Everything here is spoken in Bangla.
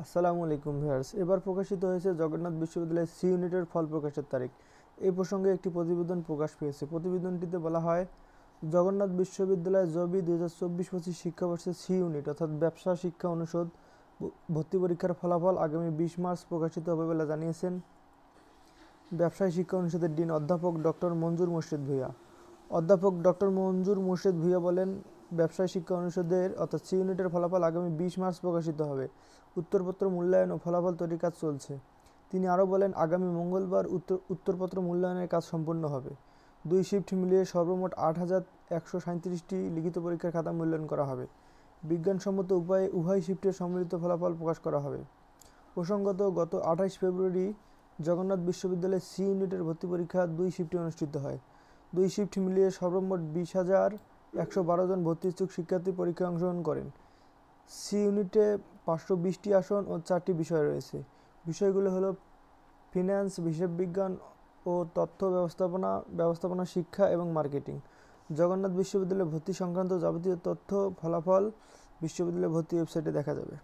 আসসালামু আলাইকুম ভিউয়ার্স, এবার প্রকাশিত হয়েছে জগন্নাথ বিশ্ববিদ্যালয়ের সি ইউনিটের ফল প্রকাশের তারিখ। এই প্রসঙ্গে একটি প্রতিবেদন প্রকাশ পেয়েছে। প্রতিবেদনটিতে বলা হয়, জগন্নাথ বিশ্ববিদ্যালয় জবি 2024-25 শিক্ষাবর্ষের সি ইউনিট অর্থাৎ ব্যবসা শিক্ষা অনুষদ ভর্তি পরীক্ষার ফলাফল আগামী 20 মার্চ প্রকাশিত হবে বলে জানিয়েছেন ব্যবসায় শিক্ষা অনুষদের ডিন অধ্যাপক ডক্টর মঞ্জুর মোর্শেদ ভূঁইয়া। অধ্যাপক ডক্টর মঞ্জুর মোর্শেদ ভূঁইয়া বলেন, ব্যবসায় শিক্ষা অনুষদের অর্থাৎ সি ইউনিটের ফলাফল আগামী 20 মার্চ প্রকাশিত হবে। উত্তরপত্র মূল্যায়ন ও ফলাফল তৈরির কাজ চলছে। তিনি আরও বলেন, আগামী মঙ্গলবার উত্তরপত্র মূল্যায়নের কাজ সম্পন্ন হবে। 2 শিফট মিলিয়ে সর্বমোট 8,137টি লিখিত পরীক্ষার খাতা মূল্যায়ন করা হবে। বিজ্ঞানসম্মত উপায়ে উভয় শিফটের সম্মিলিত ফলাফল প্রকাশ করা হবে। প্রসঙ্গত, গত 28 ফেব্রুয়ারি জগন্নাথ বিশ্ববিদ্যালয়ের সি ইউনিটের ভর্তি পরীক্ষা 2 শিফটে অনুষ্ঠিত হয়। 2 শিফট মিলিয়ে সর্বমোট 20,112 জন ভর্তি ইচ্ছুক শিক্ষার্থী পরীক্ষায় অংশগ্রহণ করেন। সি ইউনিটে 520টি আসন ও 4টি বিষয় রয়েছে। বিষয়গুলো হলো ফিন্যান্স, হিসাব বিজ্ঞান ও তথ্য ব্যবস্থাপনা শিক্ষা এবং মার্কেটিং। জগন্নাথ বিশ্ববিদ্যালয়ে ভর্তি সংক্রান্ত যাবতীয় তথ্য ফলাফল বিশ্ববিদ্যালয়ের ভর্তি ওয়েবসাইটে দেখা যাবে।